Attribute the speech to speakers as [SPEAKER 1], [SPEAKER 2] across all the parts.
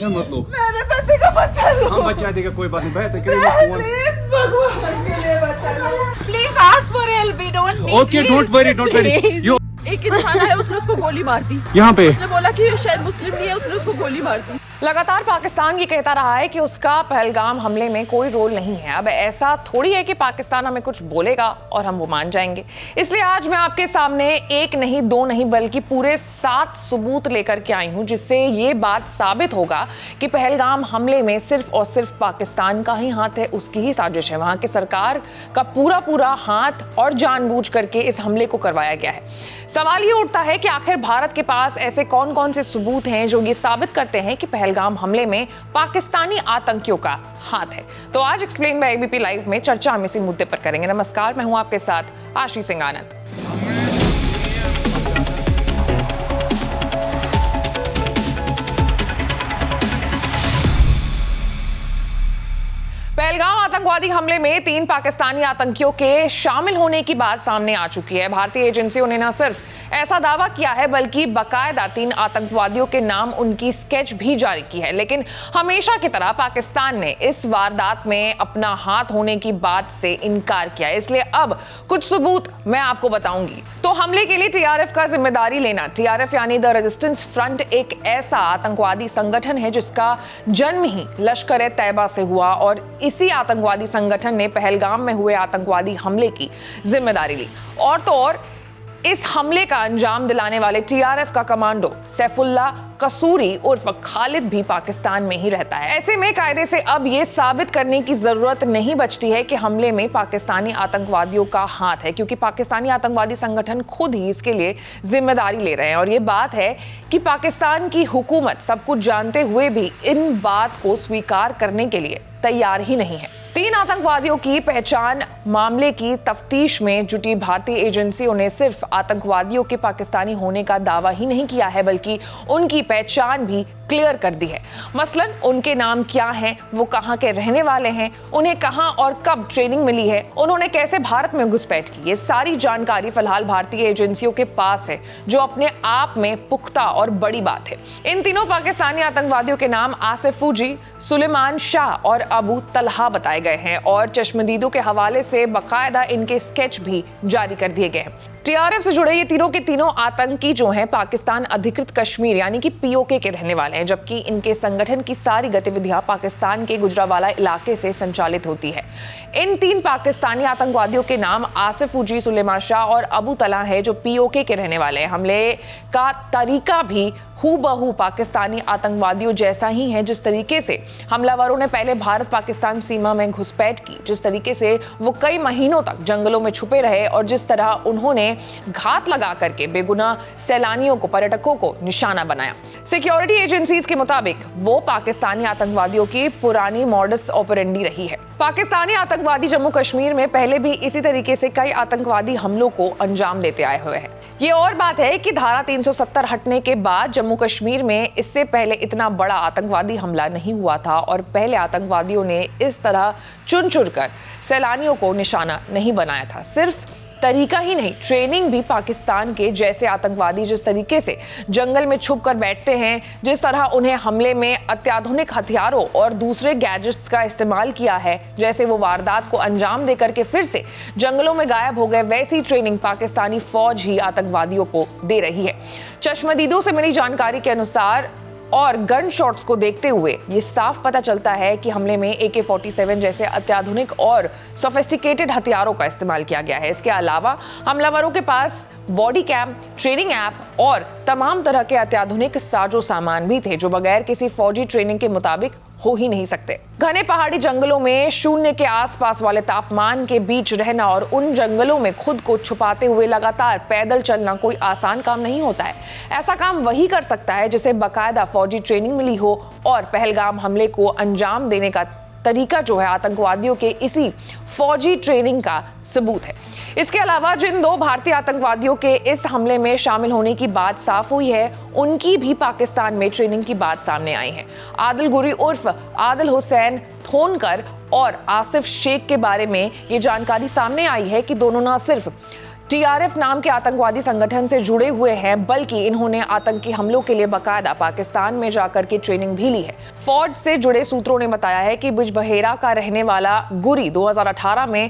[SPEAKER 1] मत लो,
[SPEAKER 2] मेरे पति का बच्चा लो।
[SPEAKER 1] हम बचा देगा, कोई बात नहीं। बेहतर करेंगे फोन।
[SPEAKER 2] प्लीज भगवान के लिए बचा लो।
[SPEAKER 3] Please ask for help, we don't need.
[SPEAKER 1] Okay, don't worry, don't worry. You
[SPEAKER 2] एक इंसान है, उसने उसको गोली मार दी।
[SPEAKER 1] यहाँ पे
[SPEAKER 2] उसने बोला कि ये शायद मुस्लिम नहीं है, उसने उसको गोली मार दी।
[SPEAKER 3] लगातार पाकिस्तान ये कहता रहा है कि उसका पहलगाम हमले में कोई रोल नहीं है। अब ऐसा थोड़ी है कि पाकिस्तान हमें कुछ बोलेगा और हम वो मान जाएंगे। इसलिए आज मैं आपके सामने एक नहीं, दो नहीं, बल्कि पूरे 7 सबूत लेकर के आई हूं, जिससे ये बात साबित होगा कि पहलगाम हमले में सिर्फ और सिर्फ पाकिस्तान का ही हाथ है, उसकी ही साजिश है। वहां की सरकार का पूरा हाथ और जानबूझ करके इस हमले को करवाया गया है। सवाल ये उठता है कि आखिर भारत के पास ऐसे कौन कौन से सबूत हैं जो ये साबित करते हैं कि पहलगाम हमले में पाकिस्तानी आतंकियों का हाथ है। तो आज एक्सप्लेन बाय एबीपी लाइव में चर्चा हम इसी मुद्दे पर करेंगे। नमस्कार, मैं हूं आपके साथ आशी सिंह आनंद। पहलगाम आतंकवादी हमले में 3 पाकिस्तानी आतंकियों के शामिल होने की बात सामने आ चुकी है। भारतीय एजेंसियों ने न सिर्फ ऐसा दावा किया है, बल्कि बाकायदा 3 आतंकवादियों के नाम उनकी स्केच भी जारी की है। लेकिन हमेशा की तरह पाकिस्तान ने इस वारदात में अपना हाथ होने की बात से इनकार किया। इसलिए अब कुछ सबूत मैं आपको बताऊंगी। तो हमले के लिए टीआरएफ का जिम्मेदारी लेना। टीआरएफ यानी द रेजिस्टेंस फ्रंट एक ऐसा आतंकवादी संगठन है जिसका जन्म ही लश्कर-ए-तैयबा से हुआ और इसी आतंकवादी संगठन ने पहलगाम में हुए आतंकवादी हमले की जिम्मेदारी ली। और तो और इस हमले का अंजाम दिलाने वाले टीआरएफ का कमांडो सैफुल्ला कसूरी उर्फ खालिद भी पाकिस्तान में ही रहता है। ऐसे में कायदे से अब ये साबित करने की जरूरत नहीं बचती है कि हमले में पाकिस्तानी आतंकवादियों का हाथ है, क्योंकि पाकिस्तानी आतंकवादी संगठन खुद ही इसके लिए जिम्मेदारी ले रहे हैं। और ये बात है कि पाकिस्तान की हुकूमत सब कुछ जानते हुए भी इन बात को स्वीकार करने के लिए तैयार ही नहीं है। 3 आतंकवादियों की पहचान मामले की तफ्तीश में जुटी भारतीय एजेंसियों ने सिर्फ आतंकवादियों के पाकिस्तानी होने का दावा ही नहीं किया है, बल्कि उनकी पहचान भी क्लियर कर दी है। मसलन उनके नाम क्या हैं, वो कहां के रहने वाले हैं, उन्हें कहां और कब ट्रेनिंग मिली है, उन्होंने कैसे भारत में घुसपैठ की। ये सारी जानकारी फिलहाल भारतीय एजेंसियों के पास है, जो अपने आप में पुख्ता और बड़ी बात है। इन तीनों पाकिस्तानी आतंकवादियों के नाम आसिफ फूजी, सुलेमान शाह और अबू तलहा बताए गए हैं और चश्मदीदों के हवाले से बाकायदा इनके स्केच भी जारी कर दिए गए हैं। टीआरएफ से जुड़े ये तीनों के तीनों आतंकी जो हैं पाकिस्तान अधिकृत कश्मीर यानी कि पीओके के रहने वाले हैं, जबकि इनके संगठन की सारी गतिविधियां पाकिस्तान के गुजरांवाला इलाके से संचालित होती है। इन 3 पाकिस्तानी आतंकवादियों के नाम आसिफ फूजी, सुलेमान शाह और अबू तलहा है, जो पीओके के रहने वाले हैं। हमले का तरीका भी हूबहू पाकिस्तानी आतंकवादियों जैसा ही है। जिस तरीके से हमलावरों ने पहले भारत पाकिस्तान सीमा में घुसपैठ की, जिस तरीके से वो कई महीनों तक जंगलों में छुपे रहे और जिस तरह उन्होंने घात लगा करके बेगुनाह सैलानियों को, पर्यटकों को निशाना बनाया। सिक्योरिटी एजेंसीज के मुताबिक वो पाकिस्तानी आतंकवादियों की पुरानी मॉडस ऑपरेंडी रही है। पाकिस्तानी आतंकवादी जम्मू कश्मीर में पहले भी इसी तरीके से कई आतंकवादी हमलों को अंजाम देते आए हुए हैं। ये और बात है कि धारा 370 हटने के बाद जम्मू कश्मीर में इससे पहले इतना बड़ा आतंकवादी हमला नहीं हुआ था और पहले आतंकवादियों ने इस तरह चुन कर सैलानियों को निशाना नहीं बनाया था। सिर्फ तरीका ही नहीं, ट्रेनिंग भी पाकिस्तान के जैसे आतंकवादी जिस तरीके से जंगल में छुप कर बैठते हैं, जिस तरह उन्हें हमले में अत्याधुनिक हथियारों और दूसरे गैजेट्स का इस्तेमाल किया है, जैसे वो वारदात को अंजाम देकर के फिर से जंगलों में गायब हो गए, वैसी ट्रेनिंग पाकिस्तानी फौज ही आतंकवादियों को दे रही है। चश्मदीदों से मिली जानकारी के अनुसार और गन शॉट्स को देखते हुए ये साफ पता चलता है कि हमले में AK-47 जैसे अत्याधुनिक और सोफिस्टिकेटेड हथियारों का इस्तेमाल किया गया है। इसके अलावा हमलावरों के पास बॉडी कैम, ट्रेनिंग ऐप और तमाम तरह के अत्याधुनिक साजो सामान भी थे, जो बगैर किसी फौजी ट्रेनिंग के मुताबिक हो ही नहीं सकते। घने पहाड़ी जंगलों में शून्य के आसपास वाले तापमान के बीच रहना और उन जंगलों में खुद को छुपाते हुए लगातार पैदल चलना कोई आसान काम नहीं होता है। ऐसा काम वही कर सकता है जिसे बाकायदा फौजी ट्रेनिंग मिली हो और पहलगाम हमले को अंजाम देने का तरीका जो है आतंकवादियों के इसी फौजी ट्रेनिंग का सबूत है। इसके अलावा जिन 2 भारतीय आतंकवादियों के इस हमले में शामिल होने की बात साफ हुई है, उनकी भी पाकिस्तान में ट्रेनिंग की बात सामने आई है। आदिल गुरी उर्फ आदिल हुसैन थोनकर और आसिफ शेख के बारे में ये जानकारी सामने आई है कि दोनों न सिर्फ टीआरएफ नाम के आतंकवादी संगठन से जुड़े हुए हैं, बल्कि इन्होंने आतंकी हमलों के लिए बाकायदा पाकिस्तान में जाकर के ट्रेनिंग भी ली है। फौज से जुड़े सूत्रों ने बताया है कि बिजबहेरा का रहने वाला गुरी 2018 में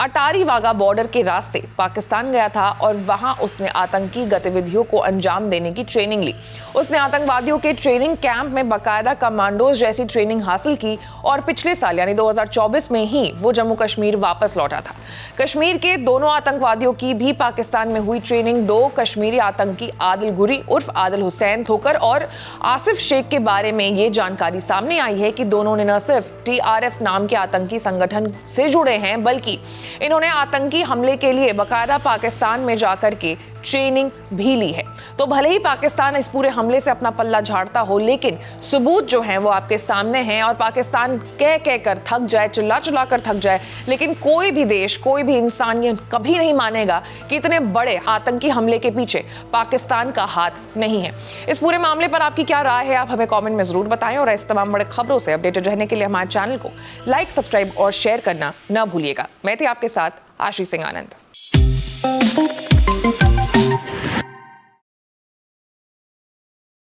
[SPEAKER 3] अटारी वाघा बॉर्डर के रास्ते पाकिस्तान गया था और वहां उसने आतंकी गतिविधियों को अंजाम देने की ट्रेनिंग ली। उसने आतंकवादियों के ट्रेनिंग कैंप में बाकायदा कमांडोज जैसी ट्रेनिंग हासिल की और पिछले साल यानी 2024 में ही वो जम्मू कश्मीर वापस लौटा था। कश्मीर के दोनों आतंकवादियों की भी पाकिस्तान में हुई ट्रेनिंग 2 कश्मीरी आतंकी आदिल गुरी उर्फ आदिल हुसैन थोकर और आसिफ शेख के बारे में ये जानकारी सामने आई है कि दोनों ने न सिर्फ टीआरएफ नाम के आतंकी संगठन से जुड़े हैं, बल्कि इन्होंने आतंकी हमले के लिए बाकायदा पाकिस्तान में जाकर के ट्रेनिंग भी ली है। तो भले ही पाकिस्तान इस पूरे हमले से अपना पल्ला झाड़ता हो, लेकिन सबूत जो हैं वो आपके सामने हैं और पाकिस्तान कह कर थक जाए, चिल्ला कर थक जाए, लेकिन कोई भी देश, कोई भी इंसान ये कभी नहीं मानेगा कि इतने बड़े आतंकी हमले के पीछे पाकिस्तान का हाथ नहीं है। इस पूरे मामले पर आपकी क्या राय है, आप हमें कमेंट में जरूर बताएं और इस तमाम बड़े खबरों से अपडेटेड रहने के लिए हमारे चैनल को लाइक, सब्सक्राइब और शेयर करना ना भूलिएगा। मैं थी आपके साथ आशीष सिंह आनंद।